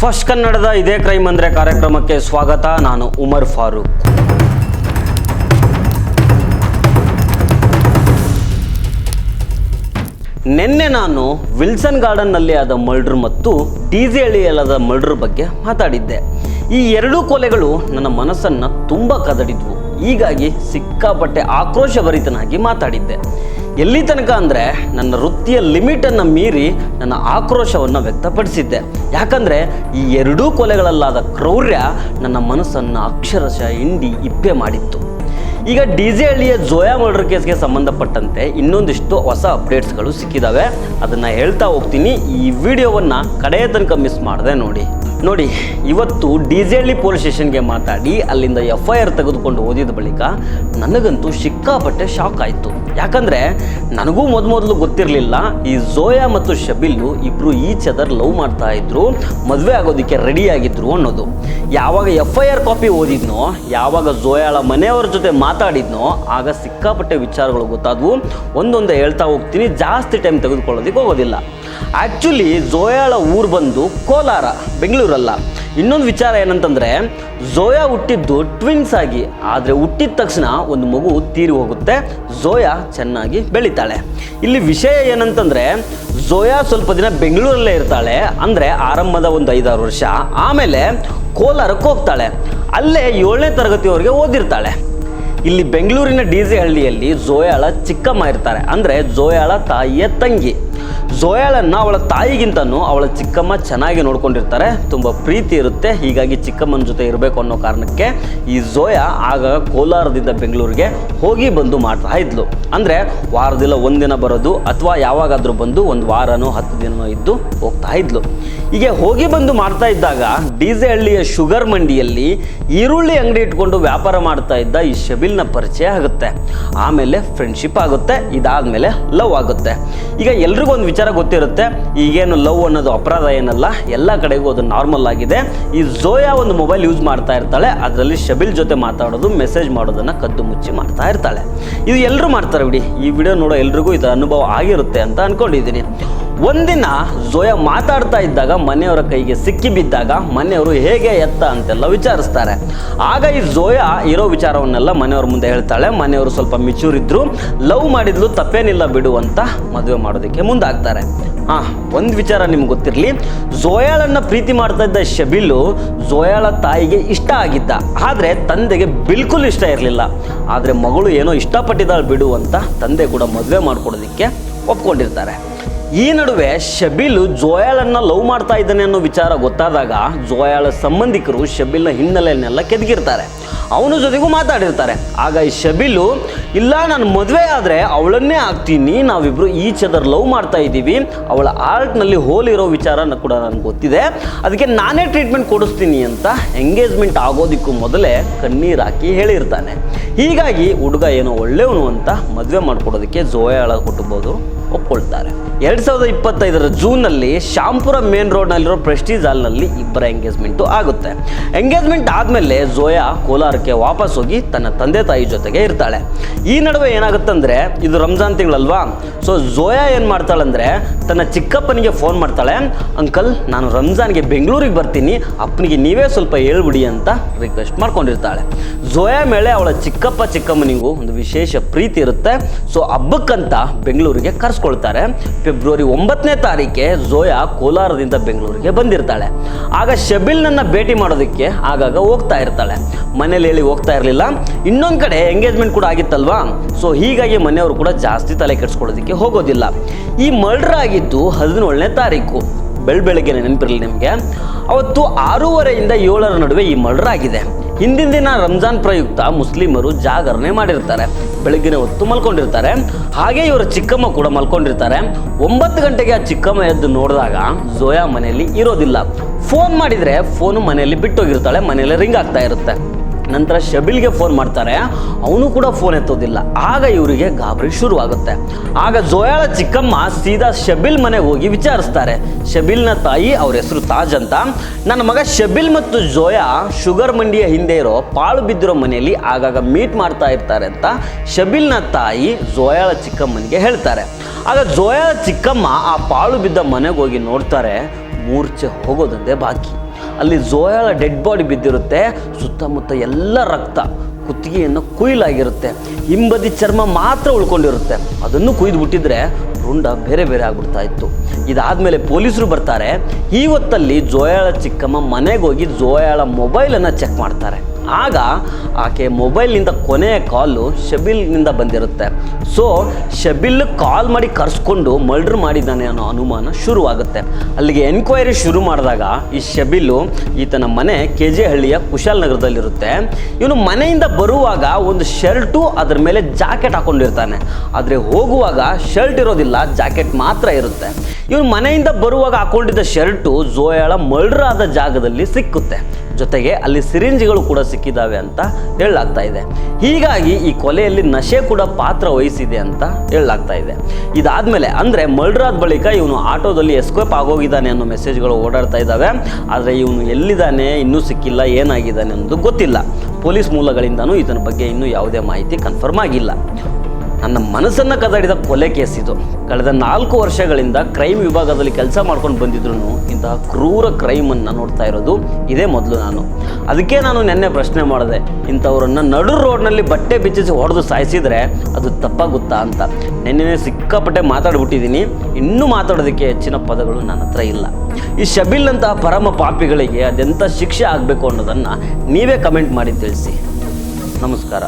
First ಕನ್ನಡದ ಇದೇ crime ಅಂದರೆ ಕಾರ್ಯಕ್ರಮಕ್ಕೆ ಸ್ವಾಗತ. ನಾನು ಉಮರ್ ಫಾರೂಕ್. ನಿನ್ನೆ ನಾನು ವಿಲ್ಸನ್ ಗಾರ್ಡನ್ನಲ್ಲಿ ಆದ ಮರ್ಡರ್ ಮತ್ತು ಡಿಜೆ ಹಳ್ಳಿಯಲ್ಲಾದ ಮರ್ಡರ್ ಬಗ್ಗೆ ಮಾತಾಡಿದ್ದೆ. ಈ ಎರಡೂ ಕೊಲೆಗಳು ನನ್ನ ಮನಸ್ಸನ್ನು ತುಂಬ ಕದಡಿದ್ವು. ಹೀಗಾಗಿ ಸಿಕ್ಕಾಪಟ್ಟೆ ಆಕ್ರೋಶಭರಿತನಾಗಿ ಮಾತಾಡಿದ್ದೆ. ಎಲ್ಲಿ ತನಕ ಅಂದರೆ ನನ್ನ ವೃತ್ತಿಯ ಲಿಮಿಟನ್ನು ಮೀರಿ ನನ್ನ ಆಕ್ರೋಶವನ್ನು ವ್ಯಕ್ತಪಡಿಸಿದ್ದೆ. ಯಾಕಂದರೆ ಈ ಎರಡೂ ಕೊಲೆಗಳಲ್ಲಾದ ಕ್ರೌರ್ಯ ನನ್ನ ಮನಸ್ಸನ್ನು ಅಕ್ಷರಶಃ ಹಿಂಡಿ ಇಪ್ಪೆ ಮಾಡಿತ್ತು. ಈಗ ಡಿಜೆ ಹಳ್ಳಿಯ ಜೋಯಾ ಮರ್ಡರ್ ಕೇಸ್ಗೆ ಸಂಬಂಧಪಟ್ಟಂತೆ ಇನ್ನೊಂದಿಷ್ಟು ಹೊಸ ಅಪ್ಡೇಟ್ಸ್ಗಳು ಸಿಕ್ಕಿದ್ದಾವೆ. ಅದನ್ನು ಹೇಳ್ತಾ ಹೋಗ್ತೀನಿ. ಈ ವಿಡಿಯೋವನ್ನು ಕಡೆಯ ತನಕ ಮಿಸ್ ಮಾಡದೆ ನೋಡಿ. ಇವತ್ತು ಡಿಜೆ ಹಳ್ಳಿ ಪೊಲೀಸ್ ಸ್ಟೇಷನ್ಗೆ ಮಾತಾಡಿ ಅಲ್ಲಿಂದ FIR ತೆಗೆದುಕೊಂಡು ಓದಿದ ಬಳಿಕ ನನಗಂತೂ ಸಿಕ್ಕಾಪಟ್ಟೆ ಶಾಕ್ ಆಯಿತು. ಯಾಕಂದರೆ ನನಗೂ ಮೊದಲು ಗೊತ್ತಿರಲಿಲ್ಲ ಈ ಜೋಯಾ ಮತ್ತು ಶಬೀಲು ಇಬ್ಬರು ಈಚ್ ಅದರ್ ಲವ್ ಮಾಡ್ತಾ ಇದ್ರು, ಮದುವೆ ಆಗೋದಕ್ಕೆ ರೆಡಿಯಾಗಿದ್ರು ಅನ್ನೋದು. ಯಾವಾಗ FIR ಕಾಪಿ ಓದಿದ್ನೋ, ಯಾವಾಗ ಜೋಯಾಳ ಮನೆಯವರ ಜೊತೆ ಮಾತಾಡಿದ್ನೋ, ಆಗ ಸಿಕ್ಕಾಪಟ್ಟೆ ವಿಚಾರಗಳು ಗೊತ್ತಾದವು. ಒಂದೊಂದೇ ಹೇಳ್ತಾ ಹೋಗ್ತೀನಿ, ಜಾಸ್ತಿ ಟೈಮ್ ತೆಗೆದುಕೊಳ್ಳೋದಕ್ಕೆ ಹೋಗೋದಿಲ್ಲ. ಆ್ಯಕ್ಚುಲಿ ಜೋಯಾಳ ಊರು ಬಂದು ಕೋಲಾರ, ಬೆಂಗಳೂರಲ್ಲ. ಇನ್ನೊಂದು ವಿಚಾರ ಏನಂತಂದರೆ, ಜೋಯಾ ಹುಟ್ಟಿದ್ದು ಟ್ವಿನ್ಸ್ ಆಗಿ. ಆದರೆ ಹುಟ್ಟಿದ ತಕ್ಷಣ ಒಂದು ಮಗು ತೀರಿ ಹೋಗುತ್ತೆ. ಜೋಯಾ ಚೆನ್ನಾಗಿ ಬೆಳೀತಾಳೆ. ಇಲ್ಲಿ ವಿಷಯ ಏನಂತಂದರೆ, ಜೋಯಾ ಸ್ವಲ್ಪ ದಿನ ಬೆಂಗಳೂರಲ್ಲೇ ಇರ್ತಾಳೆ, ಅಂದರೆ ಆರಂಭದ ಒಂದು 5-6 ವರ್ಷ. ಆಮೇಲೆ ಕೋಲಾರಕ್ಕೆ ಹೋಗ್ತಾಳೆ. ಅಲ್ಲೇ 7ನೇ ತರಗತಿವರೆಗೆ ಓದಿರ್ತಾಳೆ. ಇಲ್ಲಿ ಬೆಂಗಳೂರಿನ ಡಿಜೆ ಹಳ್ಳಿಯಲ್ಲಿ ಜೋಯಾಳ ಚಿಕ್ಕಮ್ಮ ಇರ್ತಾರೆ, ಅಂದರೆ ಜೋಯಾಳ ತಾಯಿಯ ತಂಗಿ. ಜೋಯಾಳನ್ನು ಅವಳ ತಾಯಿಗಿಂತನೂ ಅವಳ ಚಿಕ್ಕಮ್ಮ ಚೆನ್ನಾಗಿ ನೋಡ್ಕೊಂಡಿರ್ತಾರೆ, ತುಂಬ ಪ್ರೀತಿ ಇರುತ್ತೆ. ಹೀಗಾಗಿ ಚಿಕ್ಕಮ್ಮನ ಜೊತೆ ಇರಬೇಕು ಅನ್ನೋ ಕಾರಣಕ್ಕೆ ಈ ಜೋಯಾ ಆಗಾಗ ಕೋಲಾರದಿಂದ ಬೆಂಗಳೂರಿಗೆ ಹೋಗಿ ಬಂದು ಮಾಡ್ತಾ ಇದ್ಲು. ಅಂದರೆ ವಾರದಿಲ್ಲ ಒಂದಿನ ಬರೋದು, ಅಥವಾ ಯಾವಾಗಾದರೂ ಬಂದು ಒಂದು ವಾರನೋ 10 ದಿನನೋ ಇದ್ದು ಹೋಗ್ತಾ ಇದ್ಲು. ಹೀಗೆ ಹೋಗಿ ಬಂದು ಮಾಡ್ತಾ ಇದ್ದಾಗ ಡಿಜೆ ಹಳ್ಳಿಯ ಶುಗರ್ ಮಂಡಿಯಲ್ಲಿ ಈರುಳ್ಳಿ ಅಂಗಡಿ ಇಟ್ಕೊಂಡು ವ್ಯಾಪಾರ ಮಾಡ್ತಾ ಇದ್ದ ಈ ಶಬೀಲ್ನ ಪರಿಚಯ ಆಗುತ್ತೆ. ಆಮೇಲೆ ಫ್ರೆಂಡ್ಶಿಪ್ ಆಗುತ್ತೆ. ಇದಾದಮೇಲೆ ಲವ್ ಆಗುತ್ತೆ. ಈಗ ಎಲ್ರಿಗೂ ಒಂದು ವಿಚಾರ ಗೊತ್ತಿರುತ್ತೆ, ಈಗೇನು ಲವ್ ಅನ್ನೋದು ಅಪರಾಧ ಏನಲ್ಲ, ಎಲ್ಲ ಕಡೆಗೂ ಅದು ನಾರ್ಮಲ್ ಆಗಿದೆ. ಈ ಜೋಯಾ ಒಂದು ಮೊಬೈಲ್ ಯೂಸ್ ಮಾಡ್ತಾ ಇರ್ತಾಳೆ, ಅದರಲ್ಲಿ ಶಬೀಲ್ ಜೊತೆ ಮಾತಾಡೋದು, ಮೆಸೇಜ್ ಮಾಡೋದನ್ನು ಕದ್ದು ಮುಚ್ಚಿ ಮಾಡ್ತಾ ಇರ್ತಾಳೆ. ಇದು ಎಲ್ಲರೂ ಮಾಡ್ತಾರೆ ಬಿಡಿ. ಈ ವಿಡಿಯೋ ನೋಡೋ ಎಲ್ರಿಗೂ ಇದು ಅನುಭವ ಆಗಿರುತ್ತೆ ಅಂತ ಅಂದ್ಕೊಂಡಿದ್ದೀನಿ. ಒಂದಿನ ಜೋಯಾ ಮಾತಾಡ್ತಾ ಇದ್ದಾಗ ಮನೆಯವರ ಕೈಗೆ ಸಿಕ್ಕಿ ಬಿದ್ದಾಗ ಮನೆಯವರು ಹೇಗೆ ಎತ್ತ ಅಂತೆಲ್ಲ ವಿಚಾರಿಸ್ತಾರೆ. ಆಗ ಈ ಜೋಯಾ ಇರೋ ವಿಚಾರವನ್ನೆಲ್ಲ ಮನೆಯವ್ರ ಮುಂದೆ ಹೇಳ್ತಾಳೆ. ಮನೆಯವರು ಸ್ವಲ್ಪ ಮೆಚೂರ್ ಇದ್ರು, ಲವ್ ಮಾಡಿದ್ಲು, ತಪ್ಪೇನಿಲ್ಲ ಬಿಡು ಅಂತ ಮದುವೆ ಮಾಡೋದಕ್ಕೆ ಮುಂದಾಗ್ತಾರೆ. ಒಂದು ವಿಚಾರ ನಿಮ್ಗೆ ಗೊತ್ತಿರಲಿ, ಜೋಯಾಳನ್ನು ಪ್ರೀತಿ ಮಾಡ್ತಾ ಇದ್ದ ಶಬೀಲು ಜೋಯಾಳ ತಾಯಿಗೆ ಇಷ್ಟ ಆಗಿದ್ದ, ಆದರೆ ತಂದೆಗೆ ಬಿಲ್ಕುಲ್ ಇಷ್ಟ ಇರಲಿಲ್ಲ. ಆದರೆ ಮಗಳು ಏನೋ ಇಷ್ಟಪಟ್ಟಿದ್ದಾಳೆ ಬಿಡು ಅಂತ ತಂದೆ ಕೂಡ ಮದುವೆ ಮಾಡ್ಕೊಡೋದಕ್ಕೆ ಒಪ್ಕೊಂಡಿರ್ತಾರೆ. ಈ ನಡುವೆ ಶಬೀಲು ಜೋಯಾಳನ್ನು ಲವ್ ಮಾಡ್ತಾ ಇದ್ದಾನೆ ಅನ್ನೋ ವಿಚಾರ ಗೊತ್ತಾದಾಗ ಜೋಯಾಳ ಸಂಬಂಧಿಕರು ಶಬೀಲ್ನ ಹಿನ್ನೆಲೆಯನ್ನೆಲ್ಲ ಕೆದಗಿರ್ತಾರೆ, ಅವನ ಜೊತೆಗೂ ಮಾತಾಡಿರ್ತಾರೆ. ಆಗ ಈ ಶಬೀಲು, ಇಲ್ಲ ನಾನು ಮದುವೆ ಆದರೆ ಅವಳನ್ನೇ ಆಗ್ತೀನಿ, ನಾವಿಬ್ಬರು ಈಚ್ ಅದರ್ ಲವ್ ಮಾಡ್ತಾ ಇದ್ದೀವಿ, ಅವಳ ಆರ್ಟ್ನಲ್ಲಿ ಹೋಲಿರೋ ವಿಚಾರ ಕೂಡ ನನಗೆ ಗೊತ್ತಿದೆ, ಅದಕ್ಕೆ ನಾನೇ ಟ್ರೀಟ್ಮೆಂಟ್ ಕೊಡಿಸ್ತೀನಿ ಅಂತ ಎಂಗೇಜ್ಮೆಂಟ್ ಆಗೋದಕ್ಕೂ ಮೊದಲೇ ಕಣ್ಣೀರು ಹಾಕಿ ಹೇಳಿರ್ತಾನೆ. ಹೀಗಾಗಿ ಹುಡುಗ ಏನೋ ಒಳ್ಳೆಯವನು ಅಂತ ಮದುವೆ ಮಾಡಿಕೊಡೋದಕ್ಕೆ ಜೋಯಾಳ ಕುಟುಂಬದವರು ಒಪ್ಕೊಳ್ತಾರೆ. 2025 ಜೂನ್ನಲ್ಲಿ ಶಾಂಪುರ ಮೇನ್ ರೋಡ್ನಲ್ಲಿರೋ ಪ್ರೆಸ್ಟೀಜ್ ಹಾಲ್ನಲ್ಲಿ ಇಬ್ಬರ ಎಂಗೇಜ್ಮೆಂಟು ಆಗುತ್ತೆ. ಎಂಗೇಜ್ಮೆಂಟ್ ಆದಮೇಲೆ ಜೋಯಾ ಕೋಲಾರಕ್ಕೆ ವಾಪಸ್ ಹೋಗಿ ತನ್ನ ತಂದೆ ತಾಯಿ ಜೊತೆಗೆ ಇರ್ತಾಳೆ. ಈ ನಡುವೆ ಏನಾಗುತ್ತಂದರೆ, ಇದು ರಂಜಾನ್ ತಿಂಗಳಲ್ವಾ, ಸೊ ಜೋಯಾ ಏನು ಮಾಡ್ತಾಳಂದರೆ ತನ್ನ ಚಿಕ್ಕಪ್ಪನಿಗೆ ಫೋನ್ ಮಾಡ್ತಾಳೆ. ಅಂಕಲ್, ನಾನು ರಂಜಾನ್ಗೆ ಬೆಂಗಳೂರಿಗೆ ಬರ್ತೀನಿ, ಅಪ್ಪನಿಗೆ ನೀವೇ ಸ್ವಲ್ಪ ಹೇಳ್ಬಿಡಿ ಅಂತ ರಿಕ್ವೆಸ್ಟ್ ಮಾಡ್ಕೊಂಡಿರ್ತಾಳೆ. ಜೋಯಾ ಮೇಲೆ ಅವಳ ಚಿಕ್ಕಮ್ಮನಿಗೂ ಒಂದು ವಿಶೇಷ ಪ್ರೀತಿ ಇರುತ್ತೆ. ಸೊ ಹಬ್ಬಕ್ಕಂತ ಬೆಂಗಳೂರಿಗೆ ಕರೆಸ್ಕೊಳ್ತಾರೆ. ಫೆಬ್ರವರಿ 9ನೇ ತಾರೀಕೆ ಜೋಯಾ ಕೋಲಾರದಿಂದ ಬೆಂಗಳೂರಿಗೆ ಬಂದಿರ್ತಾಳೆ. ಆಗ ಶಬೀಲ್ನನ್ನು ಭೇಟಿ ಮಾಡೋದಕ್ಕೆ ಆಗಾಗ ಹೋಗ್ತಾ ಇರ್ತಾಳೆ. ಮನೇಲಿ ಹೇಳಿ ಹೋಗ್ತಾ ಇರಲಿಲ್ಲ. ಇನ್ನೊಂದು ಕಡೆ ಎಂಗೇಜ್ಮೆಂಟ್ ಕೂಡ ಆಗಿತ್ತಲ್ವಾ, ಸೊ ಹೀಗಾಗಿ ಮನೆಯವರು ಕೂಡ ಜಾಸ್ತಿ ತಲೆ ಕೆಡಿಸ್ಕೊಳ್ಳೋದಕ್ಕೆ ಹೋಗೋದಿಲ್ಲ. ಈ ಮರ್ಡರ್ ಆಗಿದ್ದು 17ನೇ ತಾರೀಕು ಬೆಳಗ್ಗೆ, ನೆನಪಿರಲಿ ನಿಮಗೆ. ಅವತ್ತು 6:30ಯಿಂದ 7 ನಡುವೆ ಈ ಮರ್ಡರ್ ಆಗಿದೆ. ಹಿಂದಿನ ದಿನ ರಂಜಾನ್ ಪ್ರಯುಕ್ತ ಮುಸ್ಲಿಮರು ಜಾಗರಣೆ ಮಾಡಿರ್ತಾರೆ, ಬೆಳಗ್ಗಿನ ಹೊತ್ತು ಮಲ್ಕೊಂಡಿರ್ತಾರೆ. ಹಾಗೆ ಇವರ ಚಿಕ್ಕಮ್ಮ ಕೂಡ ಮಲ್ಕೊಂಡಿರ್ತಾರೆ. 9 ಗಂಟೆಗೆ ಆ ಚಿಕ್ಕಮ್ಮ ಎದ್ದು ನೋಡಿದಾಗ ಜೋಯಾ ಮನೆಯಲ್ಲಿ ಇರೋದಿಲ್ಲ. ಫೋನ್ ಮಾಡಿದರೆ ಫೋನು ಮನೆಯಲ್ಲಿ ಬಿಟ್ಟೋಗಿರ್ತಾಳೆ, ಮನೆಯಲ್ಲಿ ರಿಂಗ್ ಆಗ್ತಾ ಇರುತ್ತೆ. ನಂತರ ಶಬೀಲ್ಗೆ ಫೋನ್ ಮಾಡ್ತಾರೆ, ಅವನು ಕೂಡ ಫೋನ್ ಎತ್ತೋದಿಲ್ಲ. ಆಗ ಇವರಿಗೆ ಗಾಬರಿ ಶುರುವಾಗುತ್ತೆ. ಆಗ ಜೋಯಾಳ ಚಿಕ್ಕಮ್ಮ ಸೀದಾ ಶಬೀಲ್ ಮನೆಗೆ ಹೋಗಿ ವಿಚಾರಿಸ್ತಾರೆ. ಶಬೀಲ್ನ ತಾಯಿ, ಅವ್ರ ಹೆಸರು ತಾಜ್ ಅಂತ, ನನ್ನ ಮಗ ಶಬೀಲ್ ಮತ್ತು ಜೋಯಾ ಶುಗರ್ ಮಂಡಿಯ ಹಿಂದೆ ಇರೋ ಪಾಳು ಬಿದ್ದಿರೋ ಮನೆಯಲ್ಲಿ ಆಗಾಗ ಮೀಟ್ ಮಾಡ್ತಾ ಇರ್ತಾರೆ ಅಂತ ಶಬೀಲ್ನ ತಾಯಿ ಜೋಯಾಳ ಚಿಕ್ಕಮ್ಮನಿಗೆ ಹೇಳ್ತಾರೆ. ಆಗ ಜೋಯಾಳ ಚಿಕ್ಕಮ್ಮ ಆ ಪಾಳು ಬಿದ್ದ ಮನೆಗೆ ಹೋಗಿ ನೋಡ್ತಾರೆ, ಮೂರ್ಛೆ ಹೋಗೋದೊಂದೇ ಬಾಕಿ. ಅಲ್ಲಿ ಜೋಯಾಳ ಡೆಡ್ ಬಾಡಿ ಬಿದ್ದಿರುತ್ತೆ. ಸುತ್ತಮುತ್ತ ಎಲ್ಲ ರಕ್ತ, ಕುತ್ತಿಗೆಯನ್ನು ಕುಯ್ಲಾಗಿರುತ್ತೆ. ಹಿಂಬದಿ ಚರ್ಮ ಮಾತ್ರ ಉಳ್ಕೊಂಡಿರುತ್ತೆ. ಅದನ್ನು ಕುಯ್ದು ಬಿಟ್ಟಿದ್ರೆ ರುಂಡ ಬೇರೆ ಬೇರೆ ಆಗ್ಬಿಡ್ತಾ ಇತ್ತು. ಇದಾದಮೇಲೆ ಪೊಲೀಸರು ಬರ್ತಾರೆ. ಈ ಹೊತ್ತಲ್ಲಿ ಜೋಯಾಳ ಚಿಕ್ಕಮ್ಮ ಮನೆಗೆ ಹೋಗಿ ಜೋಯಾಳ ಮೊಬೈಲನ್ನು ಚೆಕ್ ಮಾಡ್ತಾರೆ. ಆಗ ಆಕೆ ಮೊಬೈಲ್ನಿಂದ ಕೊನೆಯ ಕಾಲು ಶಬೀಲ್ನಿಂದ ಬಂದಿರುತ್ತೆ. ಸೊ ಶಬೀಲ್ ಕಾಲ್ ಮಾಡಿ ಕರೆಸ್ಕೊಂಡು ಮರ್ಡರ್ ಮಾಡಿದ್ದಾನೆ ಅನ್ನೋ ಅನುಮಾನ ಶುರುವಾಗುತ್ತೆ. ಅಲ್ಲಿಗೆ ಎನ್ಕ್ವೈರಿ ಶುರು ಮಾಡಿದಾಗ ಈ ಶಬೀಲು ಈತನ ಮನೆ KJ ಹಳ್ಳಿಯ ಕುಶಾಲನಗರದಲ್ಲಿರುತ್ತೆ. ಇವನು ಮನೆಯಿಂದ ಬರುವಾಗ ಒಂದು ಶರ್ಟು ಅದರ ಮೇಲೆ ಜಾಕೆಟ್ ಹಾಕೊಂಡಿರ್ತಾನೆ. ಆದರೆ ಹೋಗುವಾಗ ಶರ್ಟ್ ಇರೋದಿಲ್ಲ, ಜಾಕೆಟ್ ಮಾತ್ರ ಇರುತ್ತೆ. ಇವನು ಮನೆಯಿಂದ ಬರುವಾಗ ಹಾಕೊಂಡಿದ್ದ ಶರ್ಟು ಜೋಯಾಳ ಮರ್ಡರ್ ಆದ ಜಾಗದಲ್ಲಿ ಸಿಕ್ಕುತ್ತೆ. ಜೊತೆಗೆ ಅಲ್ಲಿ ಸಿರಿಂಜ್ಗಳು ಕೂಡ ಸಿಕ್ಕಿದ್ದಾವೆ ಅಂತ ಹೇಳಲಾಗ್ತಾ ಇದೆ. ಹೀಗಾಗಿ ಈ ಕೊಲೆಯಲ್ಲಿ ನಶೆ ಕೂಡ ಪಾತ್ರ ವಹಿಸಿದೆ ಅಂತ ಹೇಳಲಾಗ್ತಾ ಇದೆ. ಇದಾದಮೇಲೆ ಅಂದರೆ ಮರ್ಡರ್ ಆದ ಬಳಿಕ ಇವನು ಆಟೋದಲ್ಲಿ ಎಸ್ಕೇಪ್ ಆಗೋಗಿದ್ದಾನೆ ಅನ್ನೋ ಮೆಸೇಜ್ಗಳು ಓಡಾಡ್ತಾ ಇದ್ದಾವೆ. ಆದರೆ ಇವನು ಎಲ್ಲಿದ್ದಾನೆ ಇನ್ನೂ ಸಿಕ್ಕಿಲ್ಲ, ಏನಾಗಿದ್ದಾನೆ ಅನ್ನೋದು ಗೊತ್ತಿಲ್ಲ. ಪೊಲೀಸ್ ಮೂಲಗಳಿಂದನೂ ಇದರ ಬಗ್ಗೆ ಇನ್ನೂ ಯಾವುದೇ ಮಾಹಿತಿ ಕನ್ಫರ್ಮ್ ಆಗಿಲ್ಲ. ನನ್ನ ಮನಸ್ಸನ್ನು ಕದಡಿದ ಕೊಲೆ ಕೇಸ್ ಇದು. ಕಳೆದ 4 ವರ್ಷಗಳಿಂದ ಕ್ರೈಮ್ ವಿಭಾಗದಲ್ಲಿ ಕೆಲಸ ಮಾಡ್ಕೊಂಡು ಬಂದಿದ್ರು ಇಂತಹ ಕ್ರೂರ ಕ್ರೈಮನ್ನು ನೋಡ್ತಾ ಇರೋದು ಇದೇ ಮೊದಲು ನಾನು. ಅದಕ್ಕೆ ನಾನು ನೆನ್ನೆ ಪ್ರಶ್ನೆ ಮಾಡಿದೆ, ಇಂಥವ್ರನ್ನ ನಡು ರೋಡ್ನಲ್ಲಿ ಬಟ್ಟೆ ಬಿಚ್ಚಿಸಿ ಹೊಡೆದು ಸಾಯಿಸಿದರೆ ಅದು ತಪ್ಪಾಗುತ್ತಾ ಅಂತ. ನೆನ್ನೆ ಸಿಕ್ಕಾಪಟ್ಟೆ ಮಾತಾಡ್ಬಿಟ್ಟಿದ್ದೀನಿ. ಇನ್ನೂ ಮಾತಾಡೋದಕ್ಕೆ ಹೆಚ್ಚಿನ ಪದಗಳು ನನ್ನ ಹತ್ರ ಇಲ್ಲ. ಈ ಶಬೀಲ್ನಂತಹ ಪರಮ ಪಾಪಿಗಳಿಗೆ ಅದೆಂಥ ಶಿಕ್ಷೆ ಆಗಬೇಕು ಅನ್ನೋದನ್ನು ನೀವೇ ಕಮೆಂಟ್ ಮಾಡಿ ತಿಳಿಸಿ. ನಮಸ್ಕಾರ.